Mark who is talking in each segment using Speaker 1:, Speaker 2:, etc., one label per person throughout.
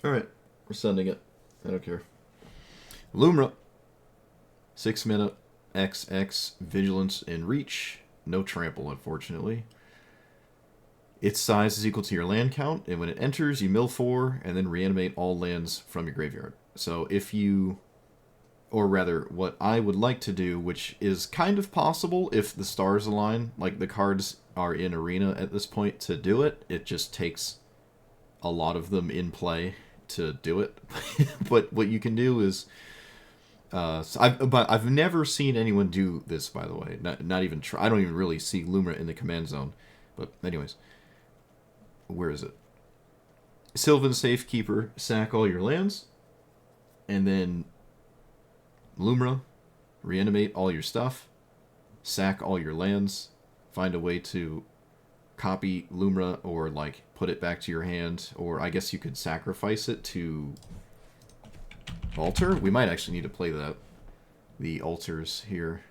Speaker 1: Alright, we're sending it. I don't care. Lumra. 6 mana, XX, Vigilance, and Reach. No trample, unfortunately. Its size is equal to your land count, and when it enters, you mill 4, and then reanimate all lands from your graveyard. So if you... Or rather, what I would like to do, which is kind of possible if the stars align, like the cards are in Arena at this point to do it. It just takes a lot of them in play to do it. But what you can do is... but I've never seen anyone do this, by the way. Not even try. I don't even really see Lumra in the command zone. But anyways, where is it? Sylvan Safekeeper, sack all your lands, and then Lumra, reanimate all your stuff, sack all your lands, find a way to copy Lumra or like put it back to your hand, or I guess you could sacrifice it to altar. We might actually need to play that. The altars here.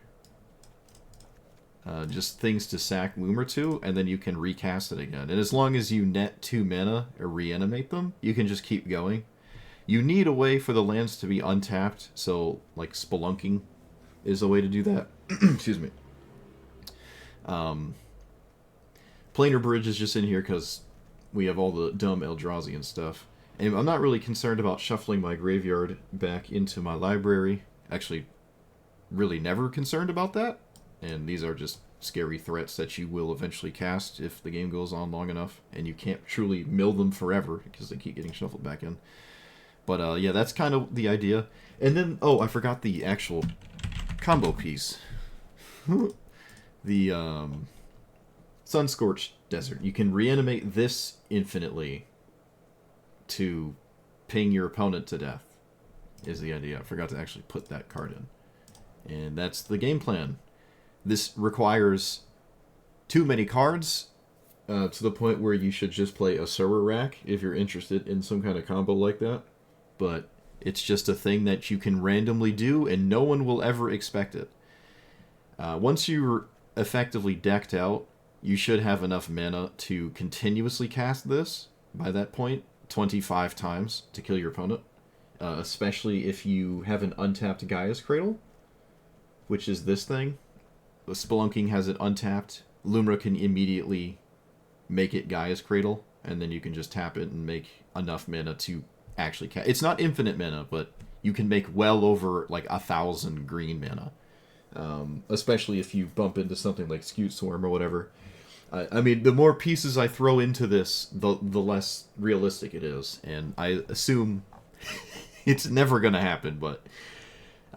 Speaker 1: Just things to sack Lumra to, and then you can recast it again. And as long as you net 2 mana or reanimate them, you can just keep going. You need a way for the lands to be untapped, so like spelunking is a way to do that. Excuse me. Planar Bridge is just in here because we have all the dumb Eldrazi and stuff. And I'm not really concerned about shuffling my graveyard back into my library. Actually, really never concerned about that. And these are just scary threats that you will eventually cast if the game goes on long enough. And you can't truly mill them forever because they keep getting shuffled back in. But yeah, that's kind of the idea. And then, oh, I forgot the actual combo piece. The Sunscorched Desert. You can reanimate this infinitely to ping your opponent to death, is the idea. I forgot to actually put that card in. And that's the game plan. This requires too many cards to the point where you should just play a server rack if you're interested in some kind of combo like that. But it's just a thing that you can randomly do, and no one will ever expect it. Once you're effectively decked out, you should have enough mana to continuously cast this, by that point, 25 times to kill your opponent. Especially if you have an untapped Gaia's Cradle, which is this thing. The Spelunking has it untapped. Lumra can immediately make it Gaia's Cradle, and then you can just tap it and make enough mana to actually cast. It's not infinite mana, but you can make well over like 1,000 green mana. Especially if you bump into something like Skewed Swarm or whatever. I mean, the more pieces I throw into this, the less realistic it is. And I assume it's never going to happen, but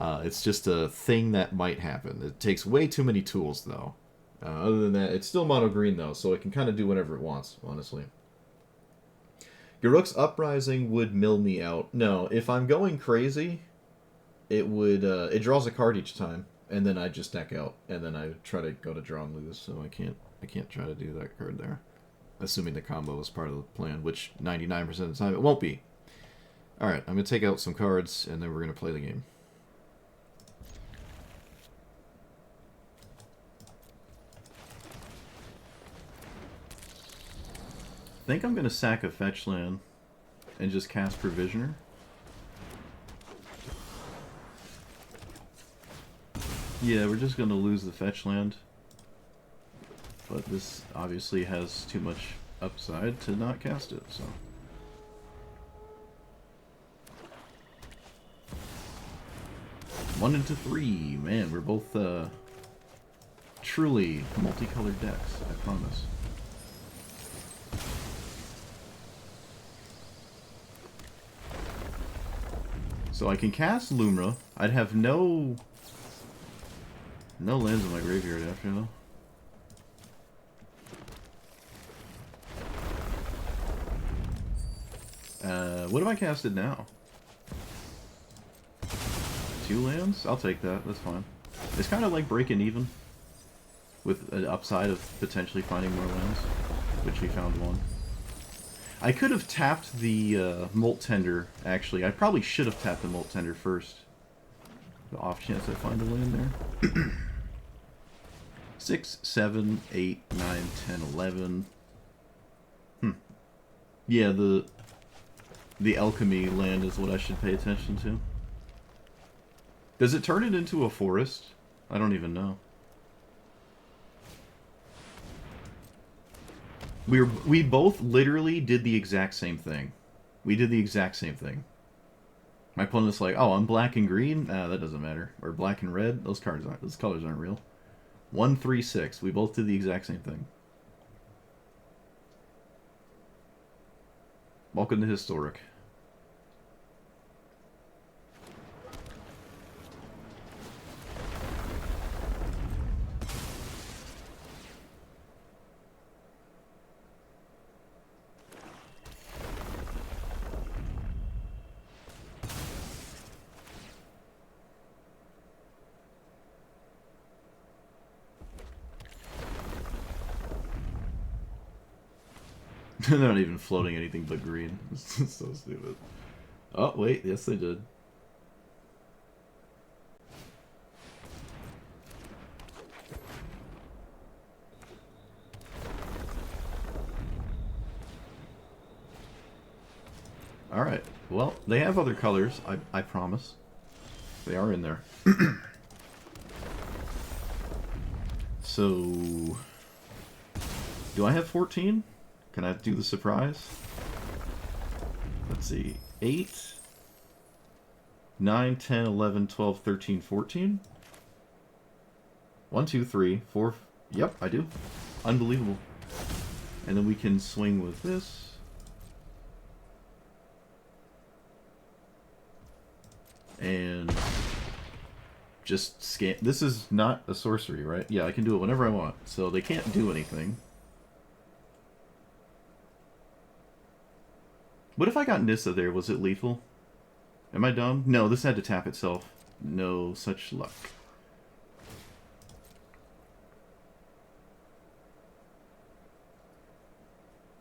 Speaker 1: it's just a thing that might happen. It takes way too many tools, though. Other than that, it's still mono green, though, so it can kind of do whatever it wants, honestly. Garruk's Uprising would mill me out. No, if I'm going crazy, it would. It draws a card each time, and then I just deck out, and then I try to go to draw and lose. So I can't try to do that card there, assuming the combo is part of the plan, which 99% of the time it won't be. All right, I'm gonna take out some cards, and then we're gonna play the game. I think I'm going to sack a fetch land and just cast Provisioner. Yeah, we're just going to lose the fetch land. But this obviously has too much upside to not cast it, so... One into 3. Man, we're both truly multicolored decks, I promise. So I can cast Lumra. I'd have no lands in my graveyard after, though. What have I casted now? 2 lands? I'll take that. That's fine. It's kind of like breaking even, with an upside of potentially finding more lands, which we found one. I could have tapped the Molt Tender, actually. I probably should have tapped the Molt Tender first. The off chance I find a land there. 6, 7, 8, 9, 10, 11. Yeah, The alchemy land is what I should pay attention to. Does it turn it into a forest? I don't even know. We both literally did the exact same thing. We did the exact same thing. My opponent's like, oh, I'm black and green? Nah, that doesn't matter. Or black and red? Those colors aren't real. 1-3-6. We both did the exact same thing. Welcome to Historic. They're not even floating anything but green. It's so stupid. Oh, wait. Yes, they did. Alright. Well, they have other colors, I promise. They are in there. So... do I have 14? Can I do the surprise? Let's see. 8, 9, 10, 11, 12, 13, 14? 1, 2, 3, 4... Yep, I do. Unbelievable. And then we can swing with this. And... just scan... This is not a sorcery, right? Yeah, I can do it whenever I want. So they can't do anything. What if I got Nissa there? Was it lethal? Am I dumb? No, this had to tap itself. No such luck.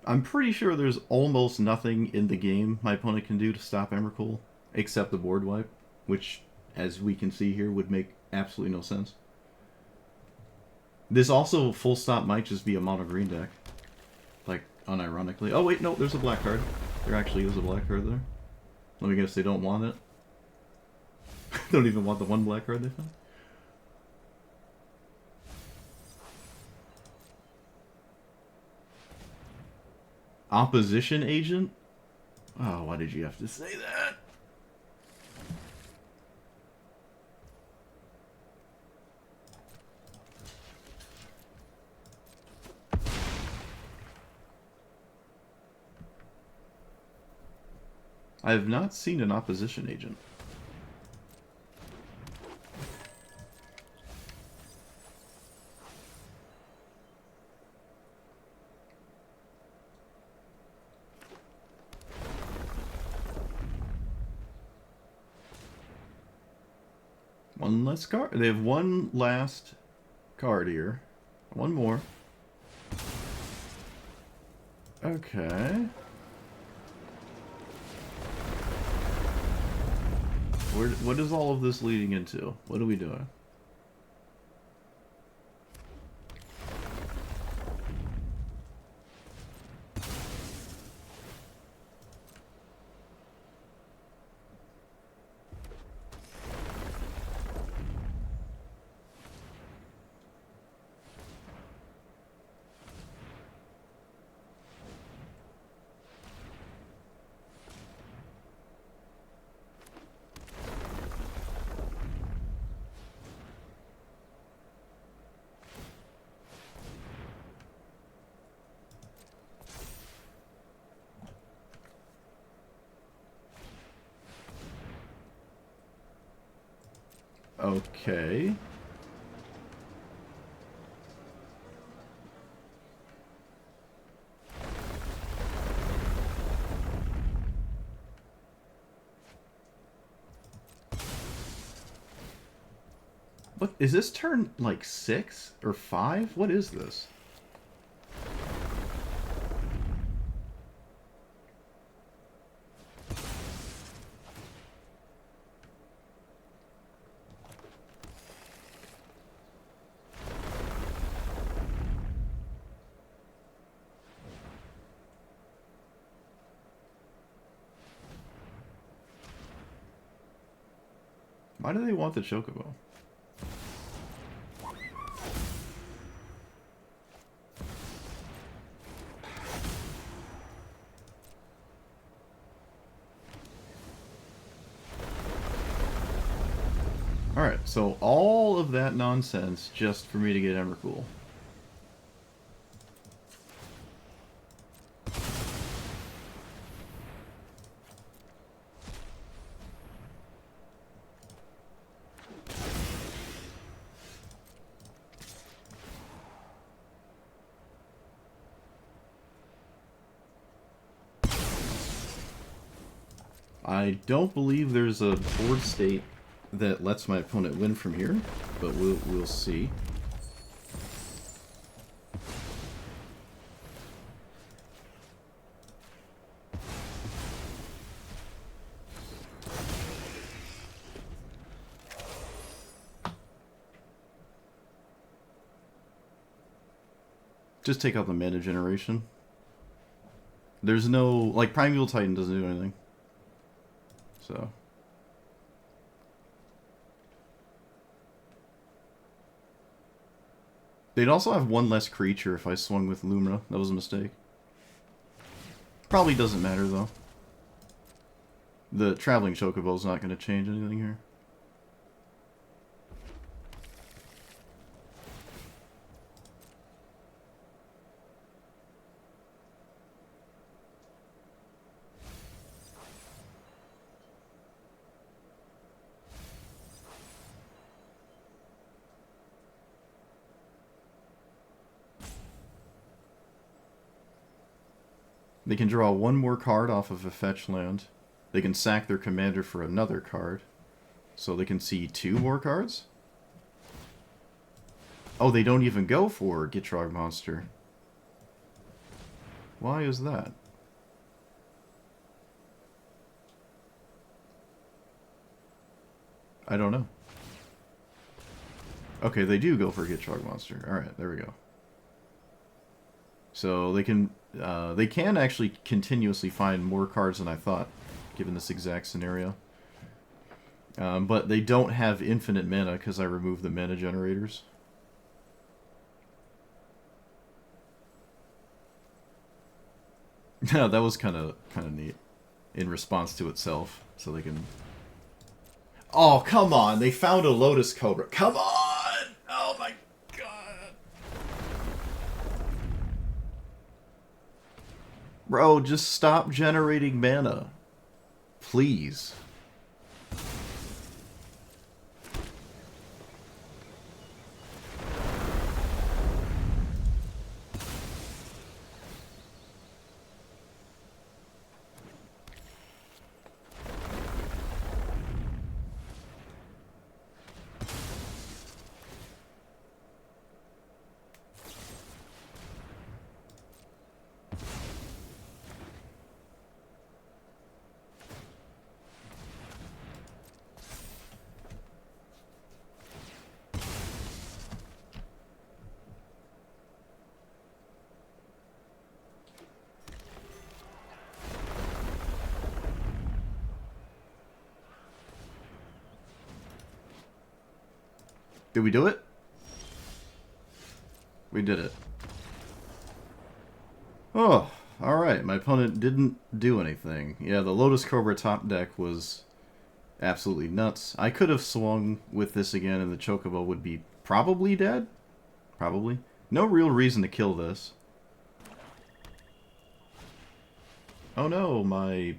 Speaker 1: I'm pretty sure there's almost nothing in the game my opponent can do to stop Emrakul, except the board wipe, which, as we can see here, would make absolutely no sense. This also, full stop, might just be a mono green deck. Like, unironically. Oh wait, no, there's a black card. There actually is a black card there. Let me guess, they don't want it. They don't even want the one black card they found. Opposition agent? Oh, why did you have to say that? I have not seen an opposition agent. One less card. They have one last card here. One more. Okay. What is all of this leading into? What are we doing? Okay. What is this turn, like 6 or 5? What is this? Why do they want the Chocobo? Alright, so all of that nonsense just for me to get Emrakul. I don't believe there's a board state that lets my opponent win from here, but we'll see. Just take out the mana generation. There's no, like, Primeval Titan doesn't do anything. So they'd also have one less creature if I swung with Lumra. That was a mistake. Probably doesn't matter, though. The Traveling Chocobo's not going to change anything here. They can draw one more card off of a fetch land. They can sack their commander for another card. So they can see 2 more cards? Oh, they don't even go for Gitrog Monster. Why is that? I don't know. Okay, they do go for Gitrog Monster. Alright, there we go. So they can actually continuously find more cards than I thought, given this exact scenario. But they don't have infinite mana because I removed the mana generators. Yeah, that was kind of neat. In response to itself, so they can... Oh, come on! They found a Lotus Cobra. Come on! Oh my god! Bro, just stop generating mana. Please. Did we do it? We did it. Oh, alright. My opponent didn't do anything. Yeah, the Lotus Cobra top deck was absolutely nuts. I could have swung with this again and the Chocobo would be probably dead. Probably. No real reason to kill this. Oh no, my...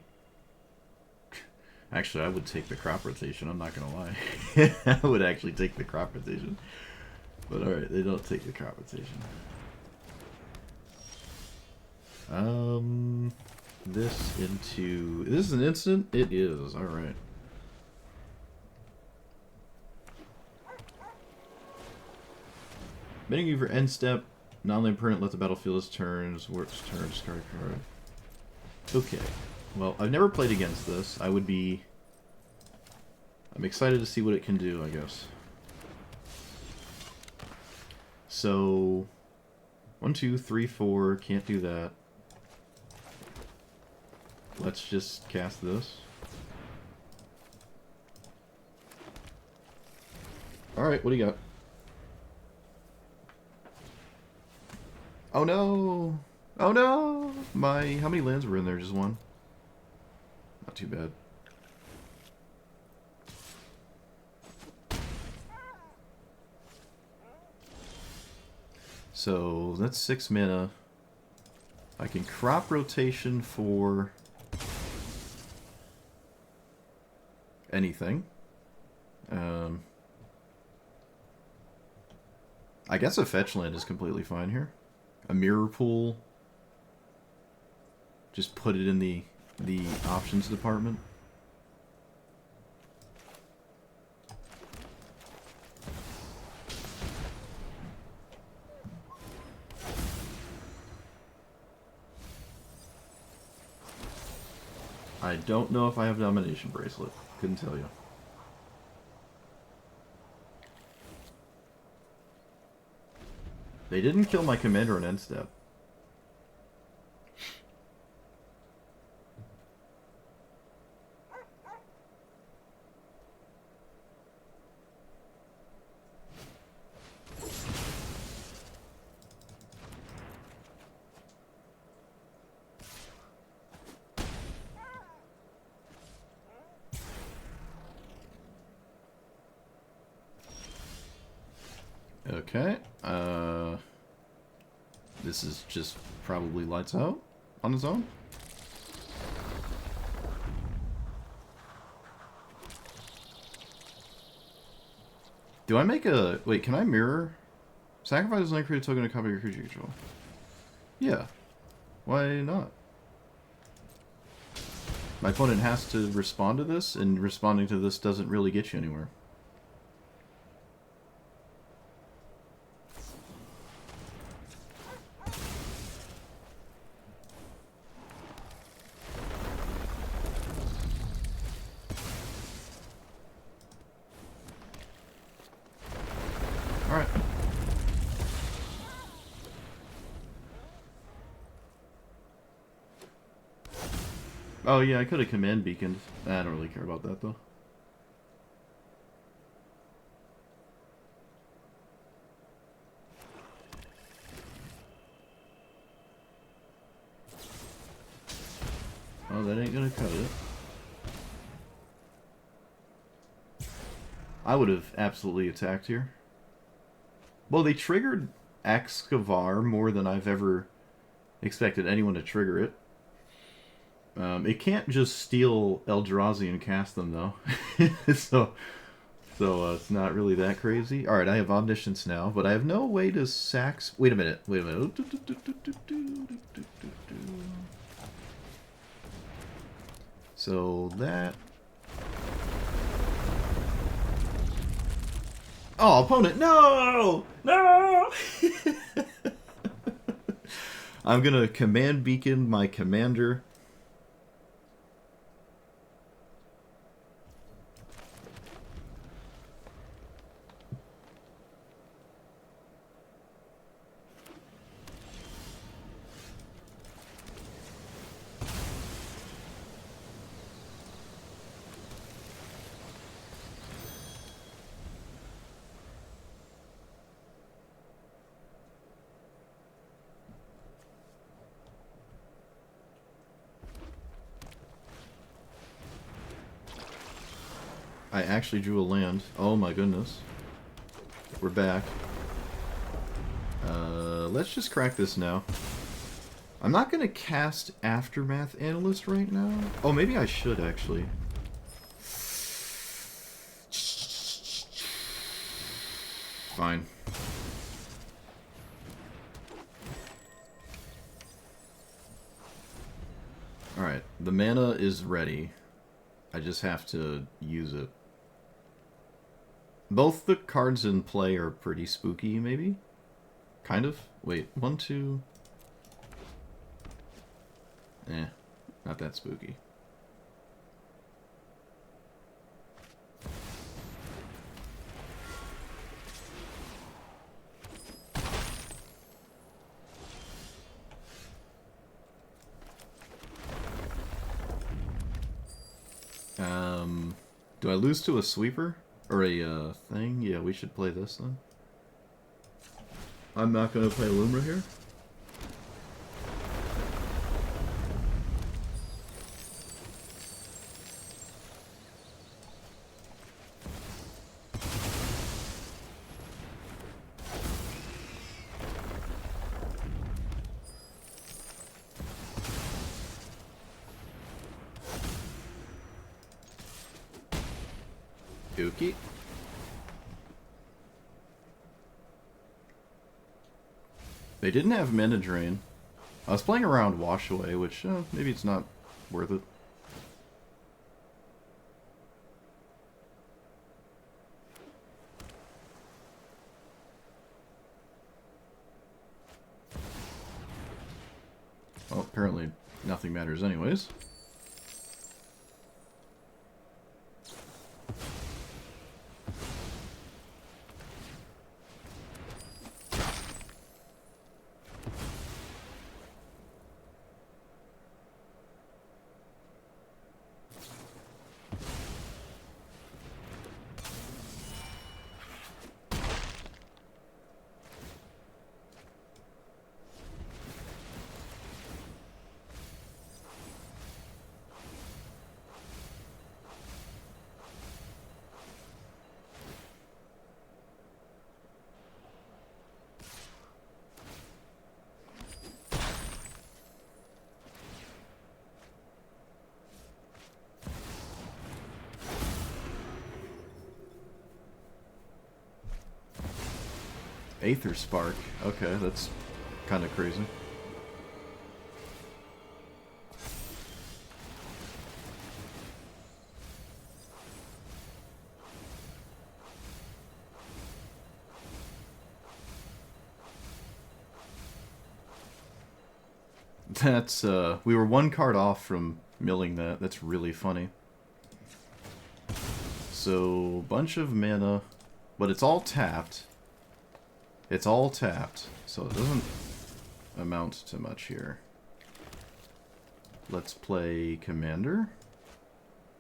Speaker 1: Actually, I would take the crop rotation, I'm not gonna lie. I would actually take the crop rotation. But alright, they don't take the crop rotation. This into... This is an instant? It is, alright. Bidding you for end step, non-land permanent, let the battlefield its turns, works turn, discard card. Okay. Well, I've never played against this. I'm excited to see what it can do, I guess. So, 1, 2, 3, 4, can't do that. Let's just cast this. Alright, what do you got? Oh no! Oh no! How many lands were in there? Just one? Not too bad. So, that's 6 mana. I can crop rotation for anything. I guess a fetch land is completely fine here. A mirror pool. Just put it in the options department. I don't know if I have Domination Bracelet. Couldn't tell you. They didn't kill my commander on end step. Okay. This is just probably lights out on its own. Do I make a... Wait, can I mirror? Sacrifice an create a token to copy your creature control. Yeah. Why not? My opponent has to respond to this, and responding to this doesn't really get you anywhere. Alright. Oh yeah, I could have command beaconed. I don't really care about that though. Oh, that ain't gonna cut it. I would have absolutely attacked here. Well, they triggered Excavar more than I've ever expected anyone to trigger it. It can't just steal Eldrazi and cast them, though. so it's not really that crazy. Alright, I have Omniscience now, but I have no way to sax... Wait a minute. So that... Oh, opponent, no! No! I'm gonna command beacon my commander. I actually drew a land. Oh my goodness. We're back. Let's just crack this now. I'm not going to cast Aftermath Analyst right now. Oh, maybe I should actually. Fine. Alright, the mana is ready. I just have to use it. Both the cards in play are pretty spooky, maybe? Kind of? Wait, 1, 2... not that spooky. Do I lose to a sweeper? Or a thing? Yeah, we should play this then. I'm not going to play Lumra here. Dookie. They didn't have mana drain. I was playing around Wash Away, which maybe it's not worth it. Well, apparently nothing matters anyways. Aether Spark. Okay, that's kind of crazy. That's, we were one card off from milling that. That's really funny. So, bunch of mana, but it's all tapped. It's all tapped, so it doesn't amount to much here. Let's play Commander.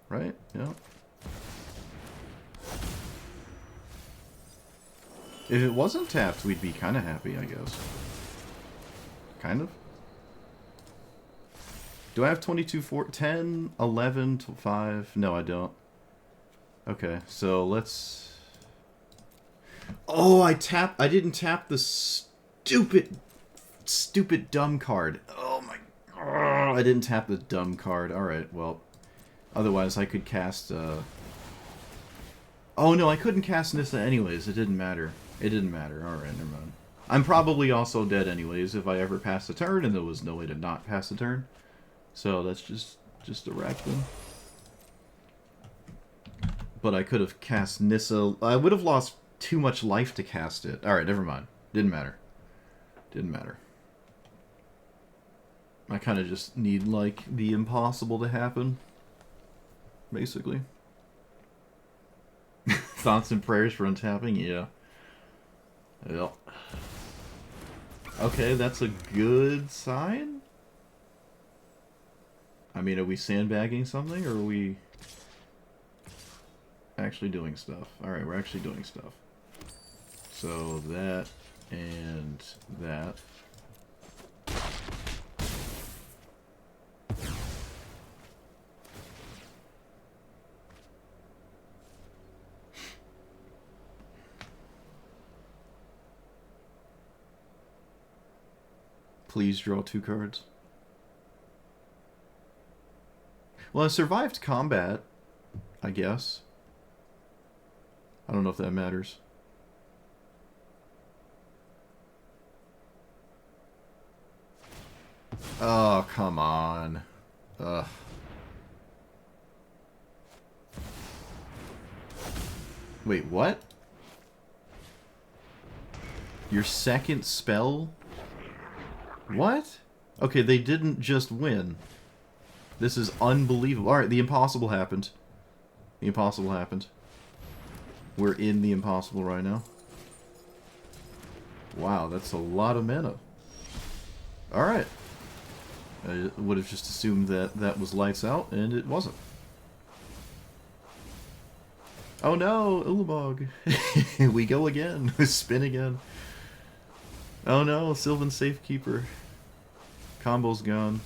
Speaker 1: Right? Yeah. If it wasn't tapped, we'd be kind of happy, I guess. Kind of. Do I have 22, 4, 10, 11, 5? No, I don't. Okay, so let's... Oh, I didn't tap the stupid dumb card. Oh my... Oh, I didn't tap the dumb card. Alright, well... Otherwise, I could cast, Oh, no, I couldn't cast Nissa anyways. It didn't matter. It didn't matter. Alright, never mind. I'm probably also dead anyways if I ever pass a turn, and there was no way to not pass a turn. So that's just a wreck then. But I could have cast Nissa. I would have lost too much life to cast it. Alright, never mind. Didn't matter. Didn't matter. I kind of just need, like, the impossible to happen. Basically. Thoughts and prayers for untapping? Yeah. Yep. Okay, that's a good sign? I mean, are we sandbagging something, or are we actually doing stuff? Alright, we're actually doing stuff. So, that, and that. Please draw 2 cards. Well, I survived combat, I guess. I don't know if that matters. Oh, come on. Ugh. Wait, what? Your second spell? What? Okay, they didn't just win. This is unbelievable. Alright, the impossible happened. The impossible happened. We're in the impossible right now. Wow, that's a lot of mana. Alright. I would have just assumed that that was lights out, and it wasn't. Oh no, Ulamog. We go again. Spin again. Oh no, Sylvan Safekeeper. Combo's gone.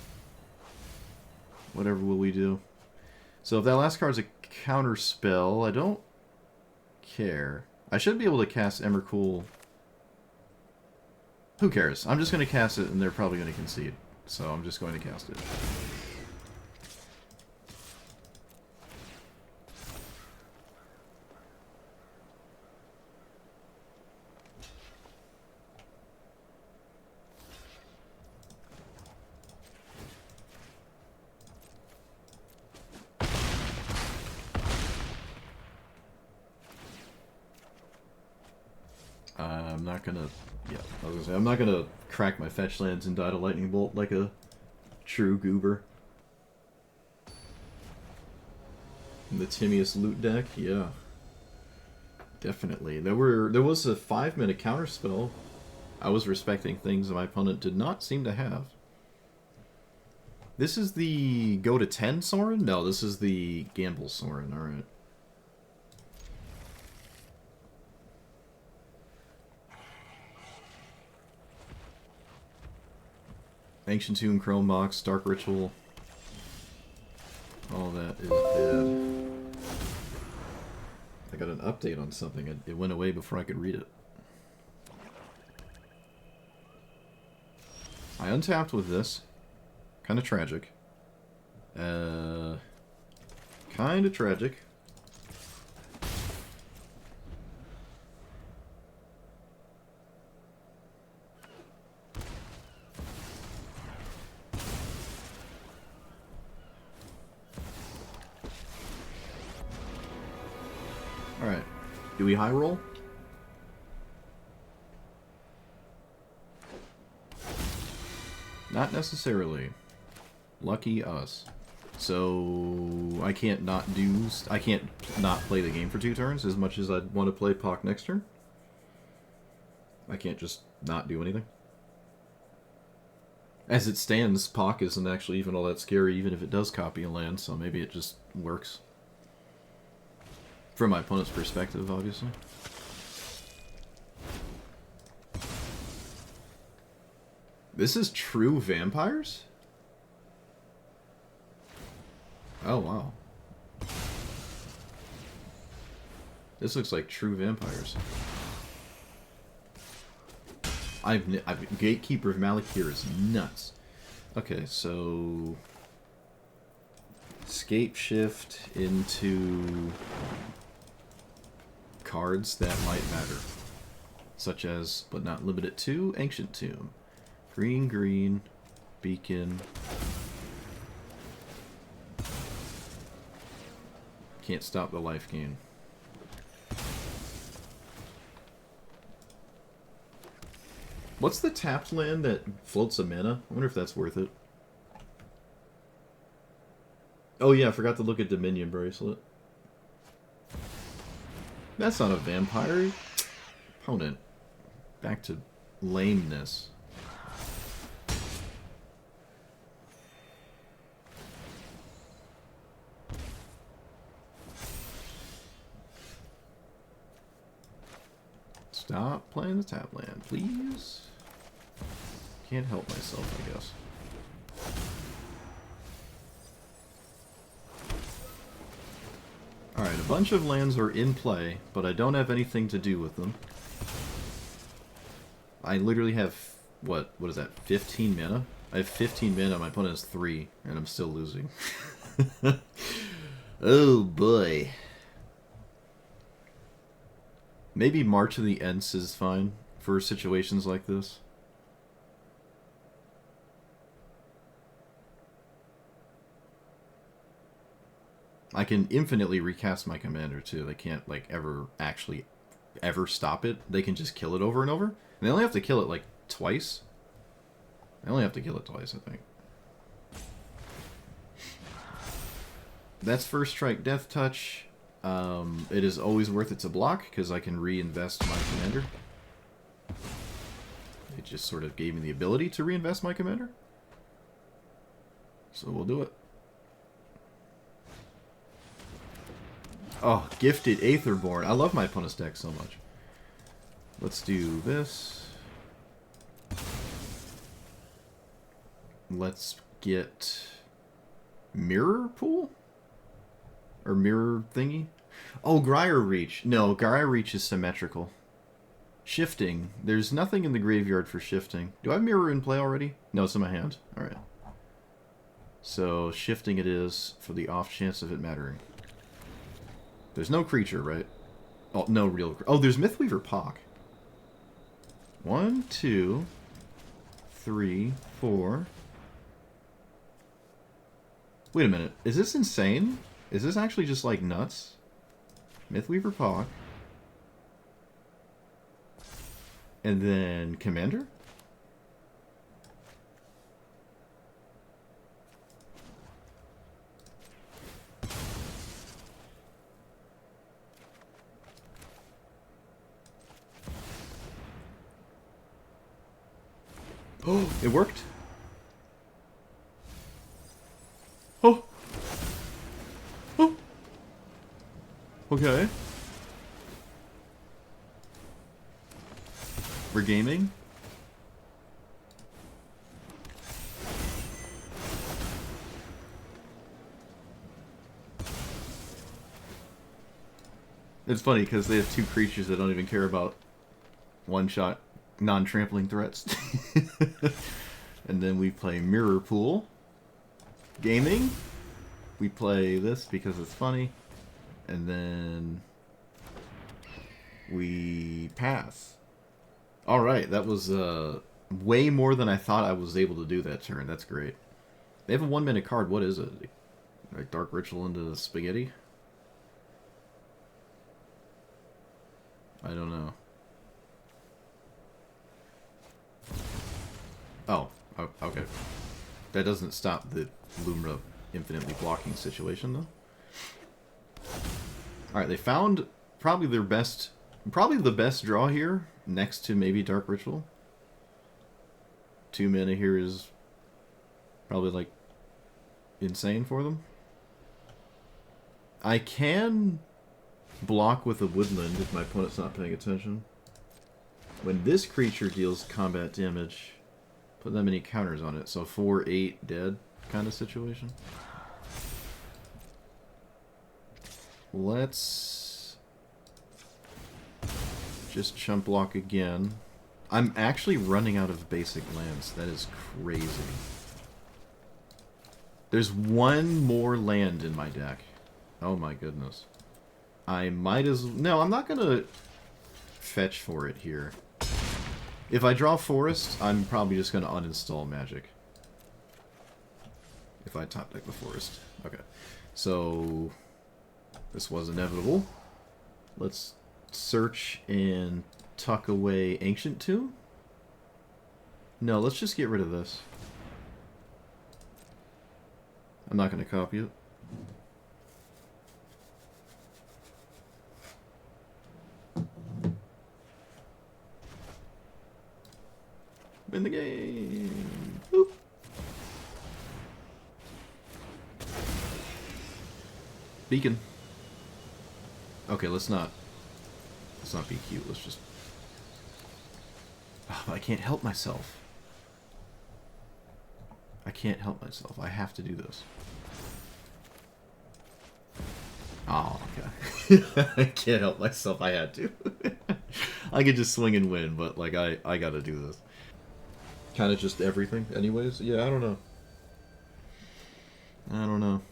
Speaker 1: Whatever will we do? So if that last card's a counter spell, I don't care. I should be able to cast Emrakul. Who cares? I'm just going to cast it and they're probably going to concede. So I'm just going to cast it. I'm not gonna. Yeah, I was gonna say I'm not gonna crack my fetch lands and die to lightning bolt like a true goober. The Timius loot deck, yeah, definitely. There was a 5-minute counter spell. I was respecting things that my opponent did not seem to have. This is the go to 10 Sorin? No, this is the gamble Sorin. All right. Ancient Tomb, Chrome Box, Dark Ritual. All that is dead. I got an update on something. It went away before I could read it. I untapped with this. Kind of tragic. Kind of tragic. Alright. Do we high roll? Not necessarily. Lucky us. So I can't not play the game for 2 turns as much as I'd want to play Pock next turn. I can't just not do anything. As it stands, Pock isn't actually even all that scary, even if it does copy a land, so maybe it just works. From my opponent's perspective, obviously. This is true vampires? Oh, wow. This looks like true vampires. Gatekeeper of Malakir is nuts. Okay, so... Scape shift into... cards that might matter. Such as, but not limited to, Ancient Tomb. Green, green, beacon. Can't stop the life gain. What's the tapped land that floats a mana? I wonder if that's worth it. Oh yeah, I forgot to look at Dominion Bracelet. That's not a vampire. Opponent. Back to lameness. Stop playing the tap land, please. Can't help myself, I guess. Alright, a bunch of lands are in play, but I don't have anything to do with them. I literally have, what is that, 15 mana? I have 15 mana, my opponent has 3, and I'm still losing. Oh boy. Maybe March of the Ents is fine for situations like this. I can infinitely recast my commander too. They can't like ever stop it. They can just kill it over and over. And they only have to kill it like twice. They only have to kill it twice, I think. That's First Strike Death Touch. It is always worth it to block because I can reinvest my commander. It just sort of gave me the ability to reinvest my commander. So we'll do it. Oh, Gifted Aetherborn. I love my opponent's deck so much. Let's do this. Let's get Mirror Pool? Or Mirror Thingy? Oh, Gyre Reach. No, Gyre Reach is symmetrical. Shifting. There's nothing in the graveyard for shifting. Do I have Mirror in play already? No, it's in my hand. Alright. So, shifting it is for the off chance of it mattering. There's no creature, right? Oh, no real... Oh, there's Mythweaver Pock. 1, 2, 3, 4... Wait a minute. Is this insane? Is this actually just, like, nuts? Mythweaver Pock. And then Commander? Oh, it worked. Oh. Oh. Okay. We're gaming. It's funny because they have two creatures that don't even care about one-shot non-trampling threats. And then we play Mirror Pool. Gaming. We play this because it's funny. And then we pass. Alright, that was way more than I thought I was able to do that turn. That's great. They have a 1-minute card. What is it? Like Dark Ritual into Spaghetti? I don't know. Oh, okay. That doesn't stop the Lumra infinitely blocking situation, though. Alright, they found probably their best... Probably the best draw here, next to maybe Dark Ritual. 2 mana here is probably, like, insane for them. I can block with a Woodland if my opponent's not paying attention. When this creature deals combat damage, put that many counters on it. So 4, 8, dead kind of situation. Let's just chump block again. I'm actually running out of basic lands. That is crazy. There's one more land in my deck. Oh my goodness. I might as... No, I'm not going to fetch for it here. If I draw Forest, I'm probably just going to uninstall Magic. If I top deck the Forest. Okay. So, this was inevitable. Let's search and tuck away Ancient Tomb. No, let's just get rid of this. I'm not going to copy it. In the game. Boop. Beacon. Okay, let's not be cute. Let's just... Oh, I can't help myself. I can't help myself. I have to do this. Oh, okay. I can't help myself. I had to. I could just swing and win, but like I gotta do this. Kind of just everything, anyways. Yeah, I don't know. I don't know.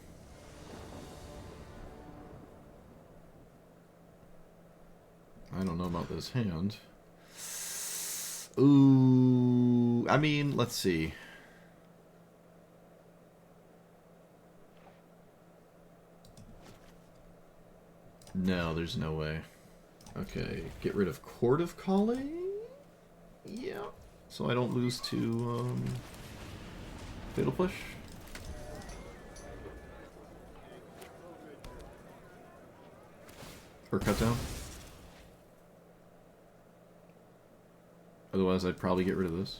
Speaker 1: I don't know about this hand. Ooh, I mean, let's see. No, there's no way. Okay, get rid of Court of Calling? Yeah. So I don't lose to, Fatal Push? Or Cut Down? Otherwise, I'd probably get rid of this.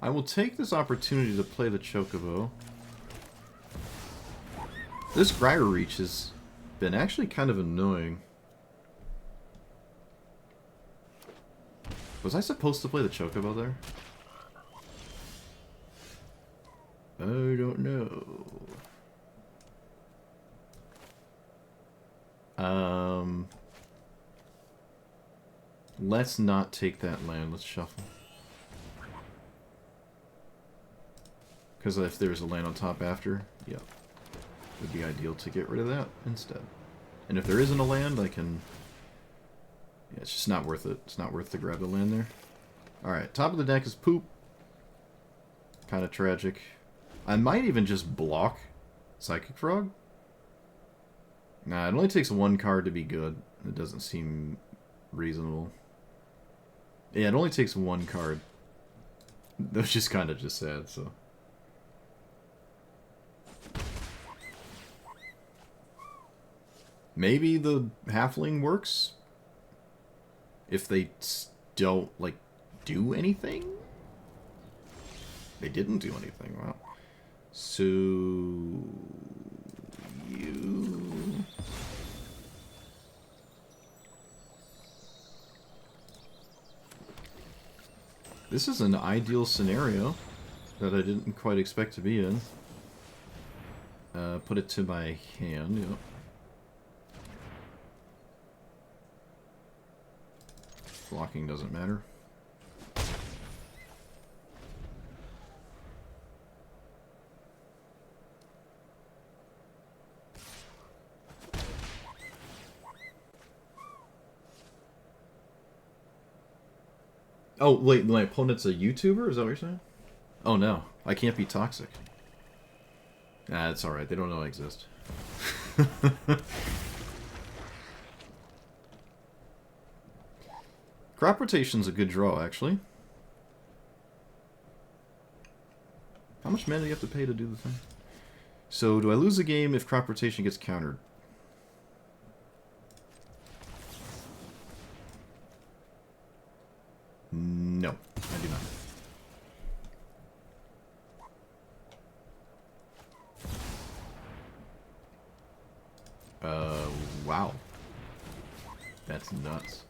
Speaker 1: I will take this opportunity to play the Chocobo. This Grier Reach has been actually kind of annoying. Was I supposed to play the Chocobo there? I don't know. Let's not take that land. Let's shuffle. Because if there's a land on top after, yeah, it would be ideal to get rid of that instead. And if there isn't a land, I can... Yeah, it's just not worth it. It's not worth to grab the land there. Alright, top of the deck is poop. Kind of tragic. I might even just block Psychic Frog. Nah, it only takes one card to be good. It doesn't seem reasonable. Yeah, it only takes one card. That's just kind of just sad, so... Maybe the halfling works? If they don't, like, do anything? They didn't do anything, wow. So... You... This is an ideal scenario that I didn't quite expect to be in. Put it to my hand, yep. Blocking doesn't matter. Oh, wait, my opponent's a YouTuber? Is that what you're saying? Oh no, I can't be toxic. Nah, it's alright, they don't know I exist. Crop rotation's a good draw, actually. How much mana do you have to pay to do the thing? So, do I lose the game if crop rotation gets countered? No, I do not. Wow. That's nuts.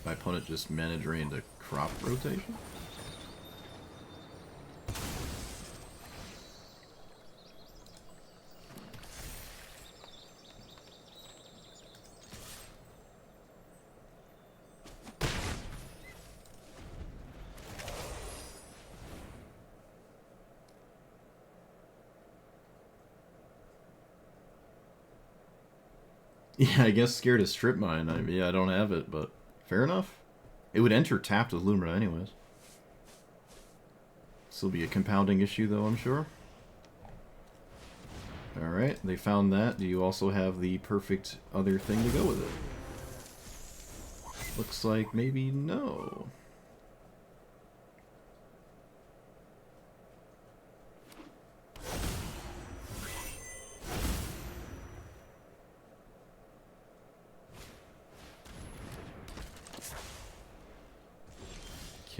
Speaker 1: My opponent just mana drained a crop rotation? Yeah, I guess scared of strip mine. I mean, I don't have it, but fair enough. It would enter tapped with Lumra anyways. This will be a compounding issue, though, I'm sure. Alright, they found that. Do you also have the perfect other thing to go with it? Looks like maybe no.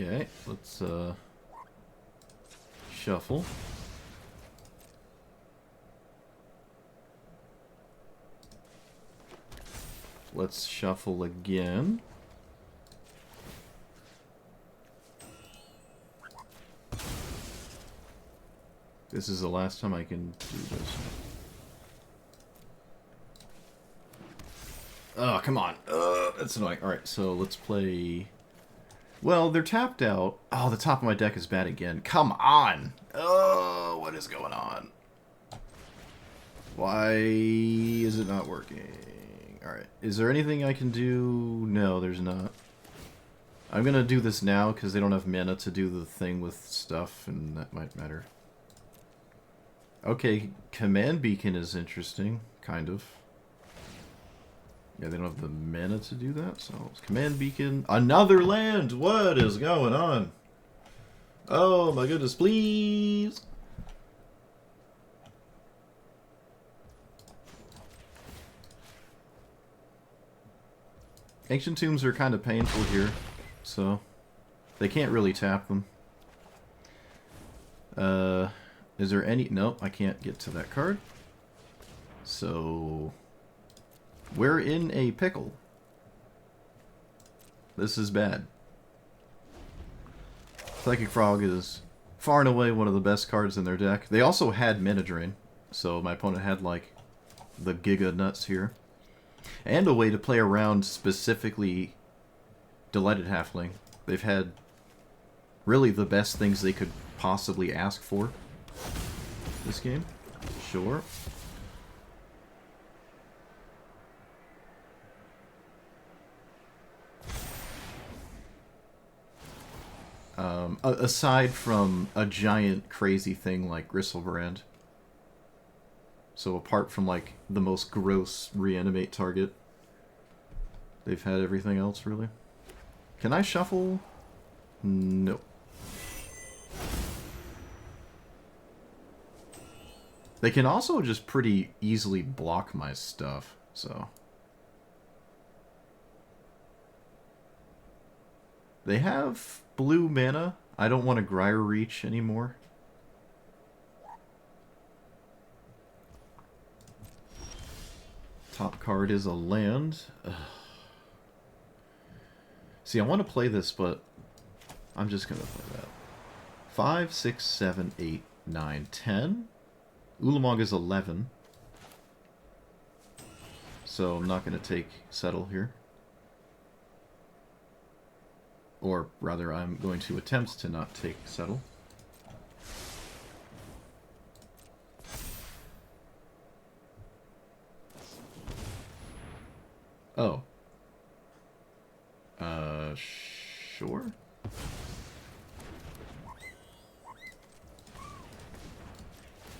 Speaker 1: Okay, let's shuffle. Let's shuffle again. This is the last time I can do this. Oh, come on. That's annoying. Alright, so let's play... Well, they're tapped out. Oh, the top of my deck is bad again. Come on! Oh, what is going on? Why is it not working? Alright, is there anything I can do? No, there's not. I'm gonna do this now because they don't have mana to do the thing with stuff, and that might matter. Okay, Command Beacon is interesting, kind of. Yeah, they don't have the mana to do that, so it's Command Beacon. Another land! What is going on? Oh my goodness, please! Ancient Tombs are kind of painful here, so... They can't really tap them. Is there any... Nope, I can't get to that card. So... we're in a pickle. This is bad. Psychic Frog is far and away one of the best cards in their deck. They also had Mana Drain, so my opponent had, like, the Giga Nuts here. And a way to play around specifically Delighted Halfling. They've had really the best things they could possibly ask for this game. Sure. Aside from a giant crazy thing like Gristlebrand. So apart from like the most gross reanimate target, they've had everything else really. Can I shuffle? No. They can also just pretty easily block my stuff, so... They have blue mana. I don't want to Gyre Reach anymore. Top card is a land. Ugh. See, I want to play this, but I'm just going to play that. 5, 6, 7, 8, 9, 10. Ulamog is 11. So I'm not going to take Settle here. Or rather, I'm going to attempt to not take Settle. Oh. Sure.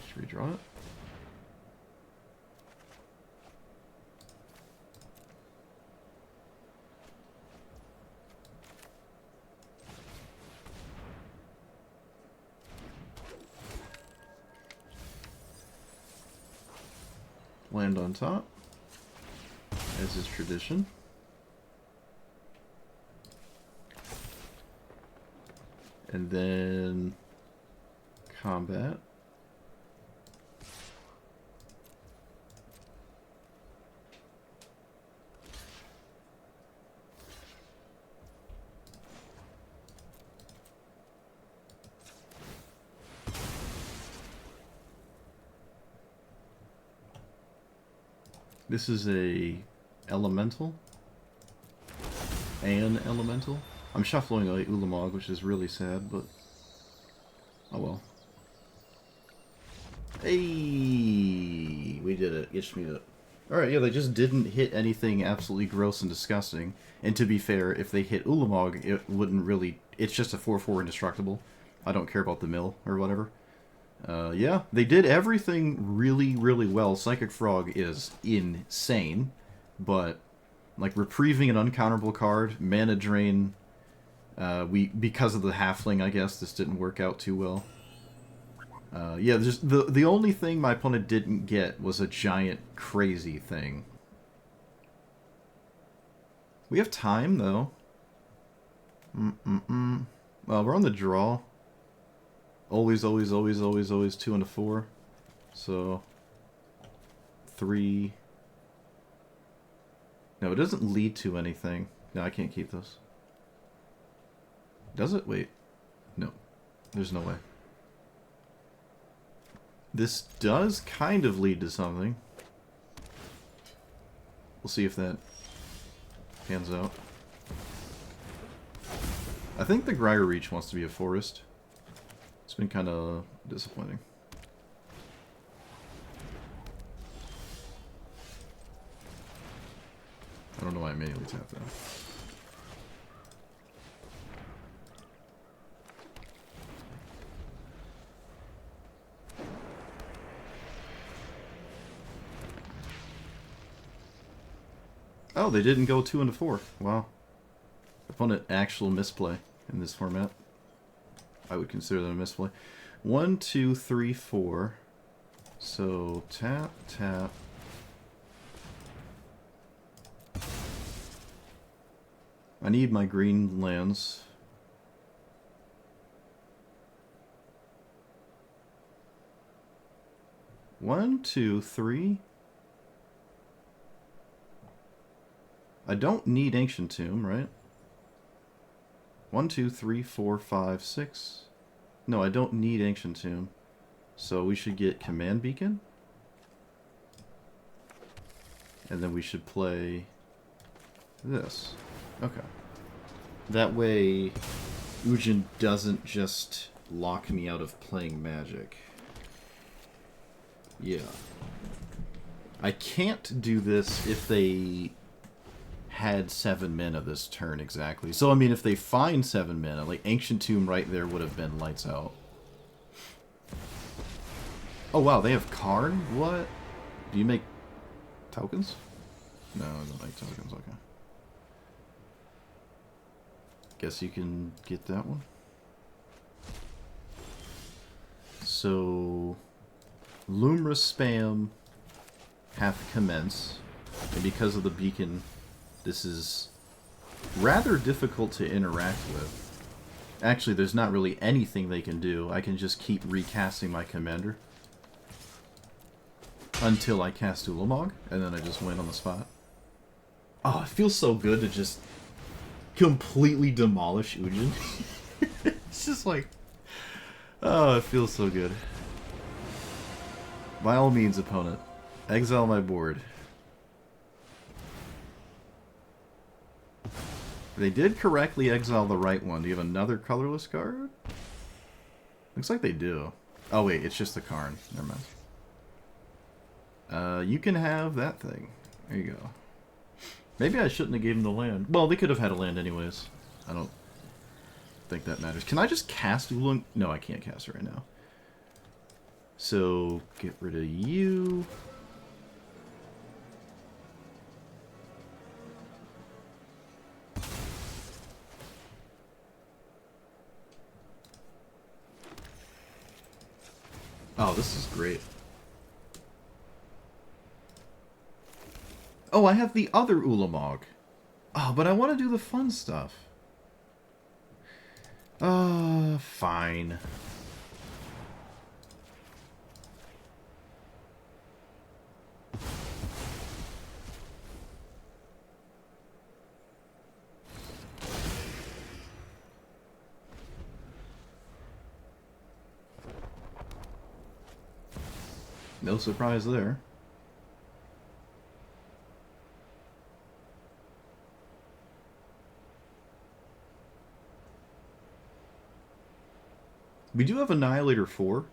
Speaker 1: Just redraw it. Land on top, as is tradition. And then combat. This is a elemental. An elemental. I'm shuffling a Ulamog, which is really sad, but oh well. Hey, we did it. Get me up. Alright, yeah, they just didn't hit anything absolutely gross and disgusting. And to be fair, if they hit Ulamog, it wouldn't really... It's just a 4/4 indestructible. I don't care about the mill or whatever. Yeah, they did everything really, really well. Psychic Frog is insane, but like reprieving an uncounterable card, Mana Drain, because of the Halfling, I guess, this didn't work out too well. Yeah, just the only thing my opponent didn't get was a giant crazy thing. We have time, though. Well, we're on the draw. Always, always, always, always, always 2 and a 4. So 3. No, it doesn't lead to anything. No, I can't keep this. Does it? Wait. No. There's no way. This does kind of lead to something. We'll see if that pans out. I think the Gyre Reach wants to be a forest. It's been kind of disappointing. I don't know why I manually tapped that. Oh, they didn't go 2 and a 4. Wow. Opponent actual misplay in this format. I would consider that a misplay. 1, 2, 3, 4. So tap, tap. I need my green lands. 1, 2, 3. I don't need Ancient Tomb, right? 1, 2, 3, 4, 5, 6. No, I don't need Ancient Tomb. So we should get Command Beacon. And then we should play this. Okay. That way, Ujin doesn't just lock me out of playing Magic. Yeah. I can't do this if they had 7 mana this turn exactly. So, I mean, if they find 7 mana, like Ancient Tomb right there would have been lights out. Oh, wow, they have Karn? What? Do you make tokens? No, I don't make tokens, okay. Guess you can get that one. So, Lumra spam hath commence, and because of the beacon, this is rather difficult to interact with. Actually, there's not really anything they can do. I can just keep recasting my commander until I cast Ulamog, and then I just win on the spot. Oh, it feels so good to just completely demolish Ujin. It's just like, oh, it feels so good. By all means, opponent, exile my board. They did correctly exile the right one. Do you have another colorless card? Looks like they do. Oh wait, it's just the Karn. Never mind. You can have that thing. There you go. Maybe I shouldn't have given them the land. Well, they could have had a land anyways. I don't think that matters. Can I just cast Ulang? No, I can't cast it right now. So, get rid of you. Oh, this is great. Oh, I have the other Ulamog. Oh, but I want to do the fun stuff. Fine. No surprise there. We do have Annihilator 4.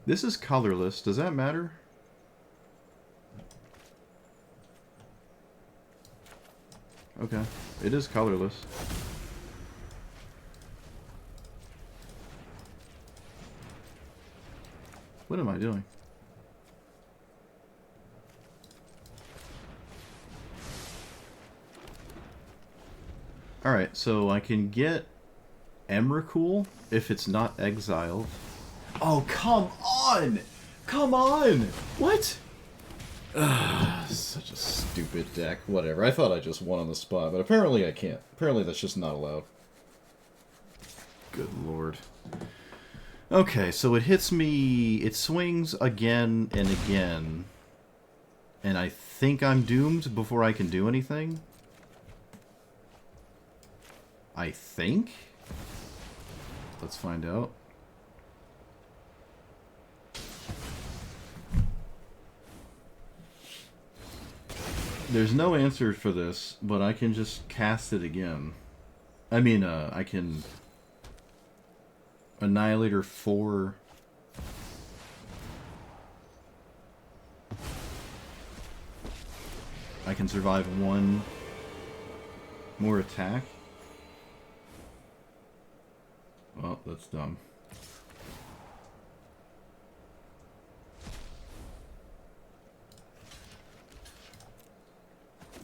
Speaker 1: This is colorless. Does that matter? Okay. It is colorless. What am I doing? Alright, so I can get Emrakul if it's not exiled. Oh, come on! Come on! What? Ugh, such a stupid deck. Whatever. I thought I just won on the spot, but apparently I can't. Apparently that's just not allowed. Good lord. Okay, so it hits me... It swings again and again. And I think I'm doomed before I can do anything. I think? Let's find out. There's no answer for this, but I can just cast it again. I mean, I can... Annihilator 4... I can survive one more attack. Well, that's dumb.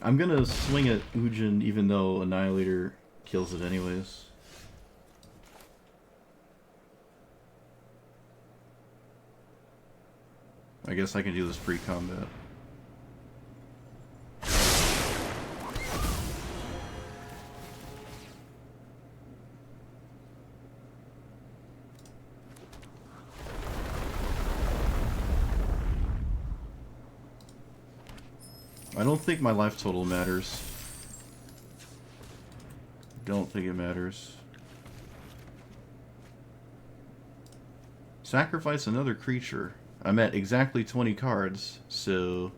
Speaker 1: I'm gonna swing at Ujin even though Annihilator kills it anyways. I guess I can do this pre-combat. I don't think my life total matters. Don't think it matters. Sacrifice another creature. I'm at exactly 20 cards, so...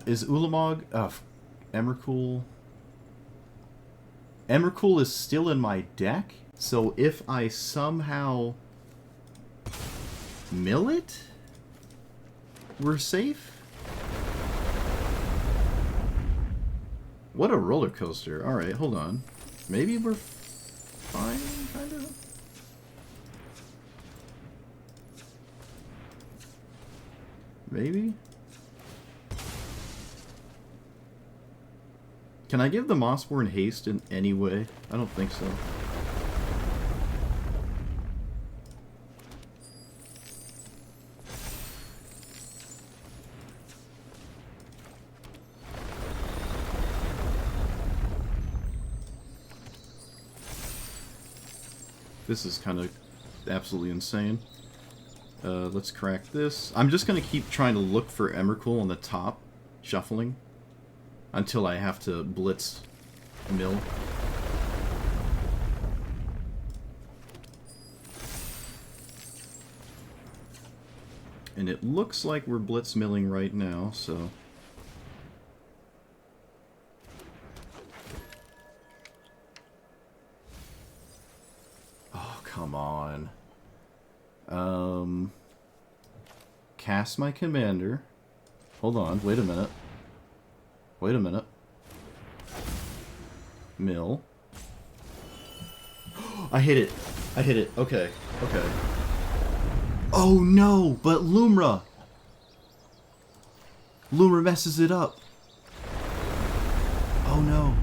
Speaker 1: is Ulamog... Emrakul... Emrakul is still in my deck, so if I somehow mill it, we're safe? What a roller coaster. Alright, hold on. Maybe we're fine, kind of? Maybe? Can I give the Mossborn haste in any way? I don't think so. This is kind of absolutely insane. Let's crack this. I'm just going to keep trying to look for Emrakul on the top, shuffling, until I have to blitz mill. And it looks like we're blitz milling right now, so... Come on. Cast my commander. Hold on, wait a minute. Wait a minute. Mill. I hit it. I hit it. Okay. Okay. Oh no, but Lumra! Lumra messes it up. Oh no.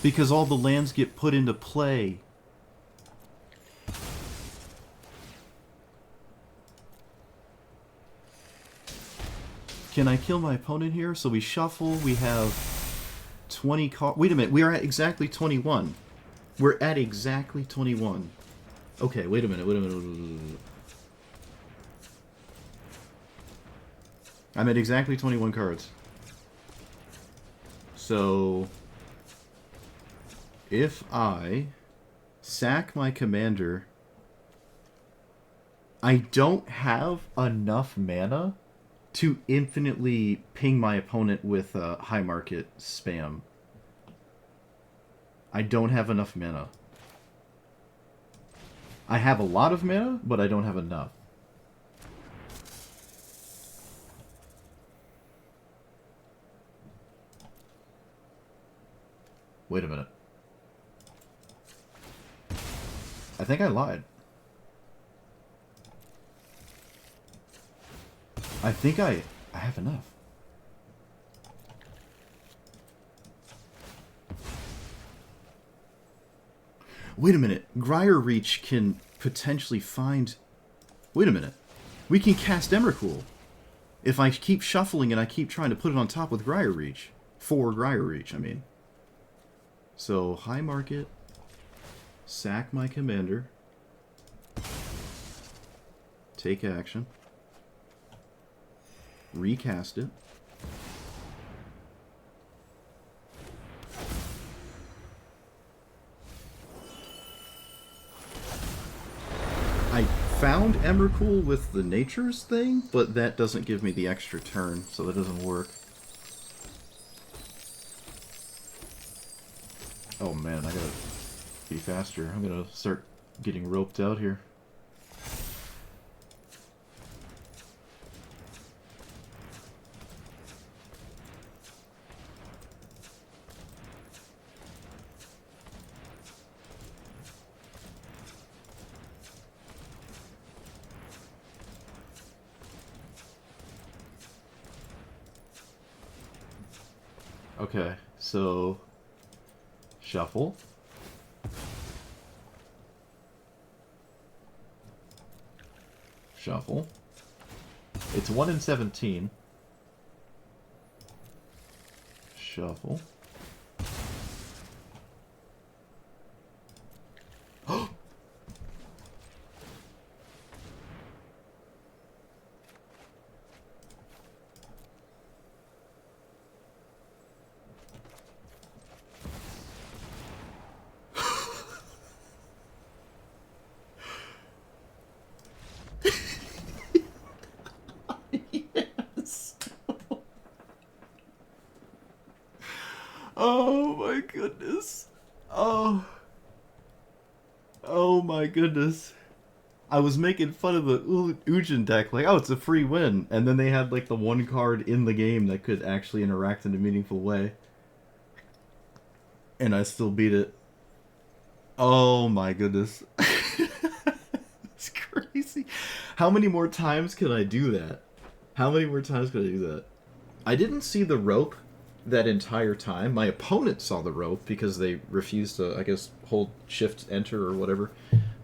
Speaker 1: Because all the lands get put into play. Can I kill my opponent here? So we shuffle, we have 20 cards. Wait a minute, we are at exactly 21. We're at exactly 21. Okay, wait a minute, wait a minute. I'm at exactly 21 cards. So... if I sack my commander, I don't have enough mana to infinitely ping my opponent with high market spam. I don't have enough mana. I have a lot of mana, but I don't have enough. Wait a minute. I think I lied. I think I have enough. Wait a minute. Grier Reach can potentially find... Wait a minute. We can cast Emrakul. If I keep shuffling and I keep trying to put it on top with Grier Reach. For Grier Reach, I mean. So, high market. Sack my commander. Take action. Recast it. I found Emrakul with the Nature's thing, but that doesn't give me the extra turn, so that doesn't work. Oh man, I gotta be faster. I'm gonna start getting roped out here. Okay, so shuffle. Shuffle. It's 1 in 17. Shuffle. Yes. Oh my goodness. Oh. Oh my goodness. I was making fun of the Ujin deck, like, oh, it's a free win. And then they had, like, the one card in the game that could actually interact in a meaningful way. And I still beat it. Oh my goodness. It's crazy. How many more times can I do that? How many more times can I do that? I didn't see the rope that entire time. My opponent saw the rope because they refused to, I guess, hold shift enter or whatever.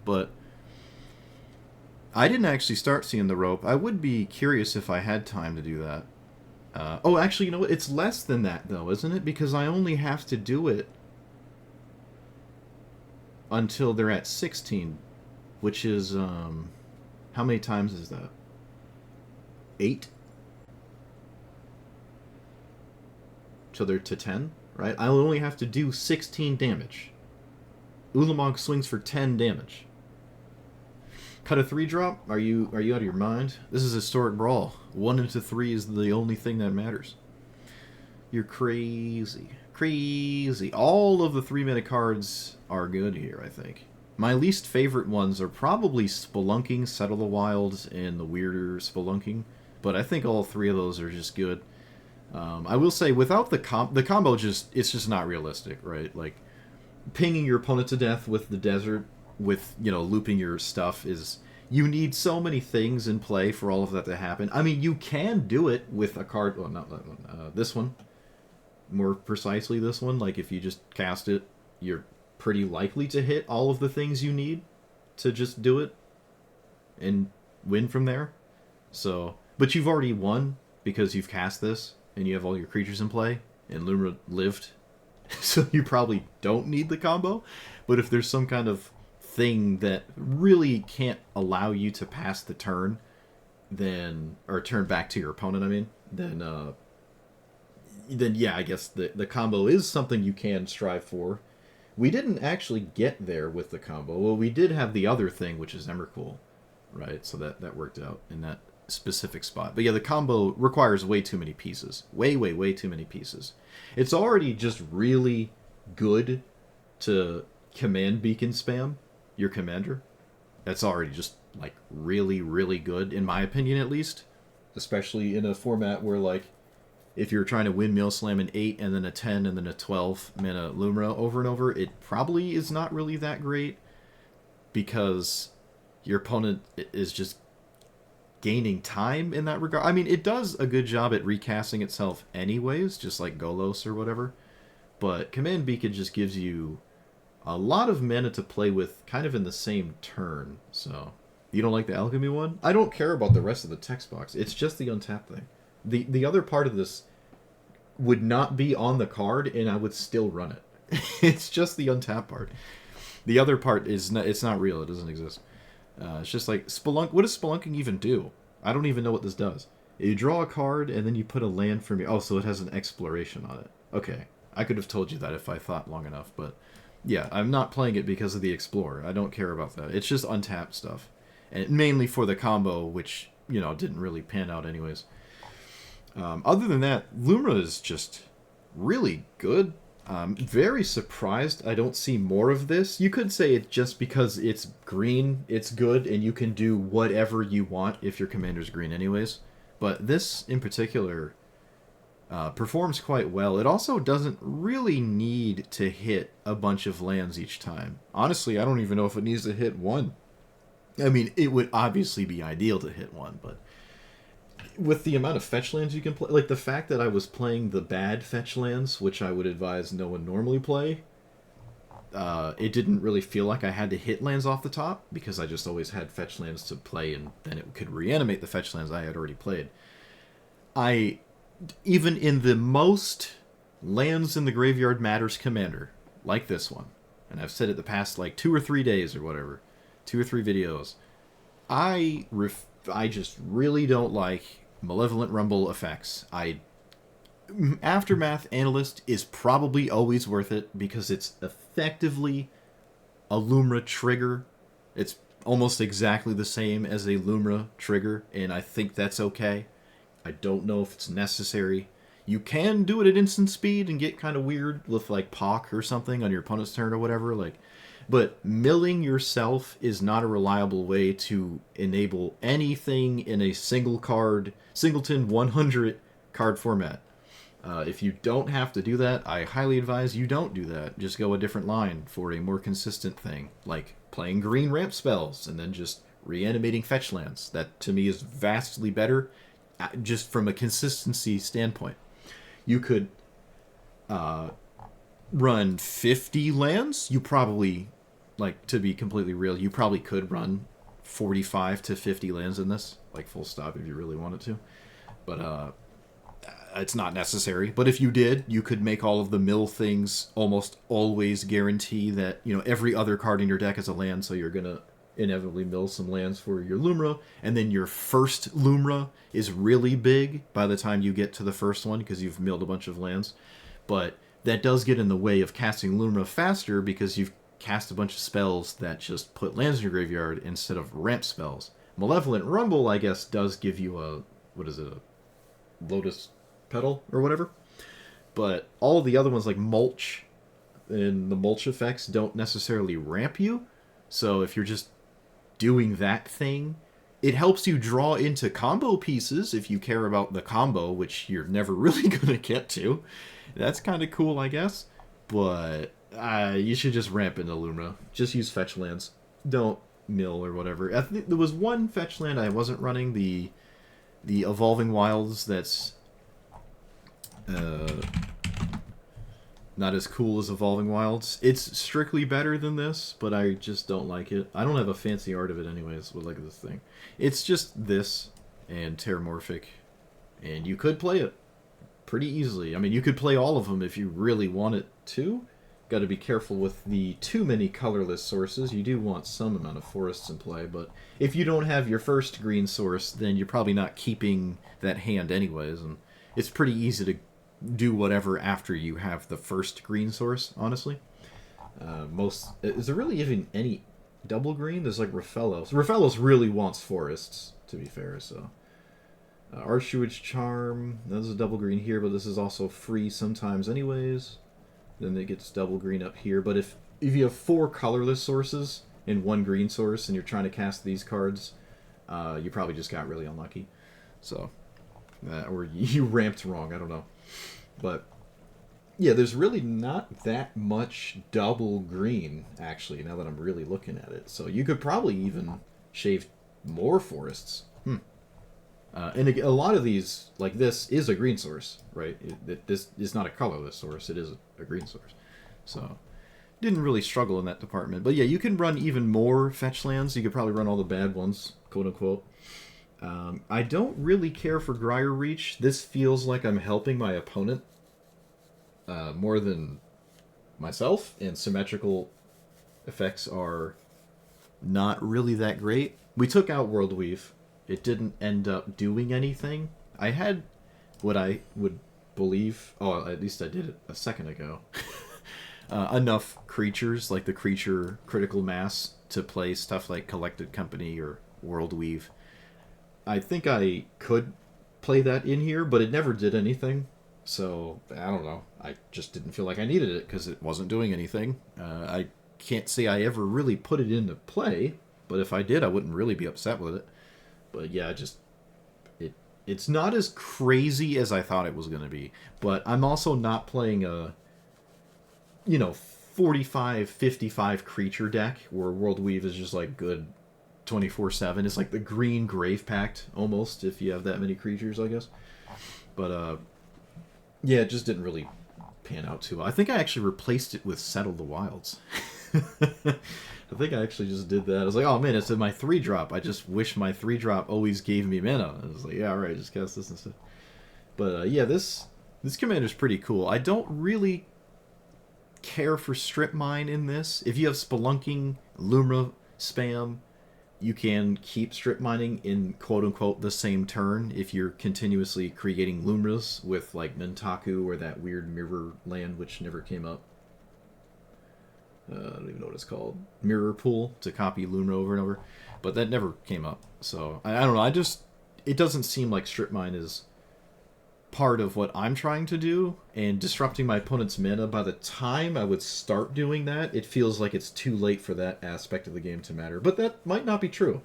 Speaker 1: But I didn't actually start seeing the rope. I would be curious if I had time to do that. Oh, actually, you know what? It's less than that, though, isn't it? Because I only have to do it until they're at 16, which is, how many times is that? 8? So they're to 10, right? I only have to do 16 damage. Ulamog swings for 10 damage. Cut a 3-drop? Are you out of your mind? This is historic Brawl. 1 into 3 is the only thing that matters. You're crazy. Crazy. All of the 3-mana cards are good here, I think. My least favorite ones are probably Spelunking, Settle the Wilds, and the weirder Spelunking. But I think all 3 of those are just good. I will say, without the combo, it's just not realistic, right? Like, pinging your opponent to death with the desert, with, you know, looping your stuff is... You need so many things in play for all of that to happen. I mean, you can do it with a card... Well, not that one. This one. More precisely, this one. Like, if you just cast it, you're pretty likely to hit all of the things you need to just do it and win from there. So... But you've already won because you've cast this, and you have all your creatures in play, and Lumra lived. So you probably don't need the combo. But if there's some kind of thing that really can't allow you to pass the turn, then, or turn back to your opponent, I mean, then yeah, I guess the combo is something you can strive for. We didn't actually get there with the combo. Well, we did have the other thing, which is Emrakul, right? So that worked out in that specific spot. But yeah, the combo requires way too many pieces. Way too many pieces. It's already just really good to command beacon spam your commander. That's already just, like, really good, in my opinion at least. Especially in a format where, like, if you're trying to windmill slam an 8 and then a 10 and then a 12 mana Lumra over and over, it probably is not really that great because your opponent is just gaining time in that regard. I mean, it does a good job at recasting itself anyways, just like Golos or whatever. But Command Beacon just gives you a lot of mana to play with kind of in the same turn. So, you don't like the Alchemy one? I don't care about the rest of the text box. It's just the untap thing. The other part of this would not be on the card, and I would still run it. It's just the untap part. The other part is not, it's not real. It doesn't exist. It's just like Spelunk. What does Spelunking even do? I don't even know what this does. You draw a card, and then you put a land from your... Oh, so it has an exploration on it. Okay. I could have told you that if I thought long enough, but... Yeah, I'm not playing it because of the Explorer. I don't care about that. It's just untapped stuff. And mainly for the combo, which, you know, didn't really pan out anyways. Other than that, Lumra is just really good. Very surprised I don't see more of this. You could say it just because it's green, it's good, and you can do whatever you want if your commander's green anyways. But this, in particular... performs quite well. It also doesn't really need to hit a bunch of lands each time. Honestly, I don't even know if it needs to hit one. I mean, it would obviously be ideal to hit one, but with the amount of fetch lands you can play, like the fact that I was playing the bad fetch lands, which I would advise no one normally play, it didn't really feel like I had to hit lands off the top because I just always had fetch lands to play, and then it could reanimate the fetch lands I had already played. Even in the most lands in the graveyard matters commander, like this one, and I've said it the past like 2 or 3 days or whatever, 2 or 3 videos, I just really don't like Malevolent Rumble effects. Aftermath Analyst is probably always worth it because it's effectively a Lumra trigger. It's almost exactly the same as a Lumra trigger, and I think that's okay. I don't know if it's necessary. You can do it at instant speed and get kind of weird with like Pock or something on your opponent's turn or whatever. But milling yourself is not a reliable way to enable anything in a singleton 100 card format. If you don't have to do that, I highly advise you don't do that. Just go a different line for a more consistent thing, like playing green ramp spells and then just reanimating fetch lands. That, to me, is vastly better, just from a consistency standpoint. You could run 50 lands. You probably, like, to be completely real, you probably could run 45 to 50 lands in this, like, full stop, if you really wanted to. But, it's not necessary. But if you did, you could make all of the mill things almost always guarantee that, every other card in your deck is a land, so you're going to inevitably mill some lands for your Lumra, and then your first Lumra is really big by the time you get to the first one because you've milled a bunch of lands. But that does get in the way of casting Lumra faster because you've cast a bunch of spells that just put lands in your graveyard instead of ramp spells. Malevolent Rumble, I guess, does give you a Lotus Petal or whatever. But all the other ones, like Mulch and the Mulch effects, don't necessarily ramp you. So if you're just doing that thing, it helps you draw into combo pieces if you care about the combo, which you're never really going to get to. That's kind of cool, I guess. But you should just ramp into Lumra. Just use fetch lands. Don't mill or whatever. I think there was one fetch land I wasn't running, the Evolving Wilds, that's not as cool as Evolving Wilds. It's strictly better than this, but I just don't like it. I don't have a fancy art of it anyways, but look at this thing. It's just this and Terramorphic, and you could play it pretty easily. I mean, you could play all of them if you really wanted to. Got to be careful with the too many colorless sources. You do want some amount of forests in play, but if you don't have your first green source, then you're probably not keeping that hand anyways, and it's pretty easy to do whatever after you have the first green source, honestly. Is there really even any double green? There's like Rafellos. Rafellos really wants forests, to be fair, so. Archewage Charm, there's a double green here, but this is also free sometimes anyways. Then it gets double green up here, but if you have 4 colorless sources and 1 green source and you're trying to cast these cards, you probably just got really unlucky. So, or you ramped wrong, I don't know. But yeah, there's really not that much double green, actually, now that I'm really looking at it. So you could probably even shave more forests. And a lot of these, like this, is a green source, right? This is not a colorless source, it is a green source. So didn't really struggle in that department. But yeah, you can run even more fetch lands. You could probably run all the bad ones, quote-unquote. I don't really care for Grier Reach. This feels like I'm helping my opponent more than myself, and symmetrical effects are not really that great. We took out World Weave. It didn't end up doing anything. I had what I would believe, at least I did it a second ago, enough creatures, like the creature critical mass, to play stuff like Collected Company or World Weave. I think I could play that in here, but it never did anything. So, I don't know. I just didn't feel like I needed it because it wasn't doing anything. I can't say I ever really put it into play, but if I did, I wouldn't really be upset with it. But yeah, it's not as crazy as I thought it was going to be. But I'm also not playing a, 45, 55 creature deck where World Weave is just like good 24/7. It's like the green Grave Pact, almost, if you have that many creatures, I guess. But, yeah, it just didn't really pan out too well. I think I actually replaced it with Settle the Wilds. I think I actually just did that. I was like, oh man, it's in my 3-drop. I just wish my 3-drop always gave me mana. I was like, yeah, alright, just cast this instead. But, yeah, this commander's pretty cool. I don't really care for Strip Mine in this. If you have Spelunking, Lumra spam, you can keep Strip Mining in quote-unquote the same turn if you're continuously creating Lumras with, like, Mentaku or that weird mirror land which never came up. I don't even know what it's called. Mirror Pool to copy Lumra over and over. But that never came up. So, I don't know. It doesn't seem like Strip Mine is part of what I'm trying to do, and disrupting my opponent's mana, by the time I would start doing that, it feels like it's too late for that aspect of the game to matter. But that might not be true.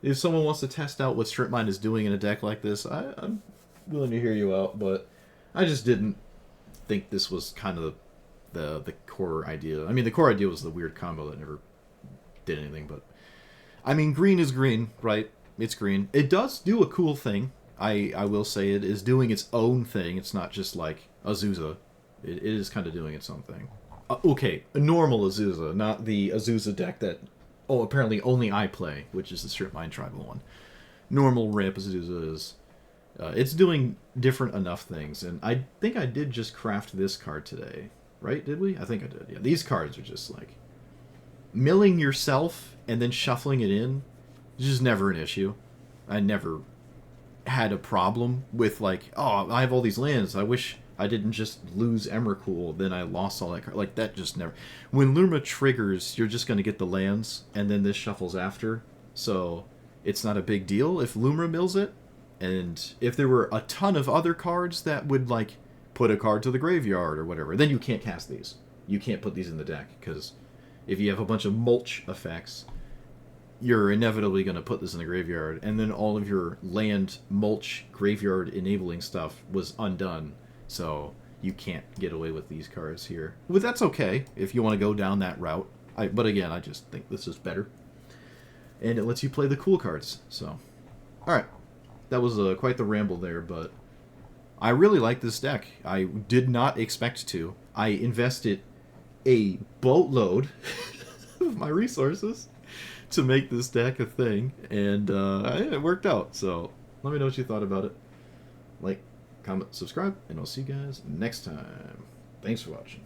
Speaker 1: If someone wants to test out what Strip Mine is doing in a deck like this, I'm willing to hear you out, but I just didn't think this was kind of the core idea. I mean, the core idea was the weird combo that never did anything, but I mean, green is green, right? It's green. It does do a cool thing. I will say it is doing its own thing. It's not just like Azusa. It is kind of doing its own thing. Okay, a normal Azusa, not the Azusa deck that, apparently only I play, which is the Strip Mine Tribal one. Normal ramp Azusa is, it's doing different enough things, and I think I did just craft this card today. Right, did we? I think I did. Yeah, these cards are just like, milling yourself and then shuffling it in is just never an issue. I never had a problem with, like, oh, I have all these lands, I wish I didn't just lose Emrakul, then I lost all that card. Like, that just never... When Lumra triggers, you're just going to get the lands, and then this shuffles after, so it's not a big deal if Lumra mills it. And if there were a ton of other cards that would, like, put a card to the graveyard or whatever, then you can't cast these. You can't put these in the deck, because if you have a bunch of mulch effects, you're inevitably going to put this in the graveyard, and then all of your land mulch graveyard enabling stuff was undone, so you can't get away with these cards here. But that's okay if you want to go down that route. But again, I just think this is better, and it lets you play the cool cards. So, alright, that was quite the ramble there, but I really like this deck. I did not expect to. I invested a boatload of my resources to make this deck a thing, and it worked out. So let me know what you thought about it. Like, comment, subscribe, and I'll see you guys next time. Thanks for watching.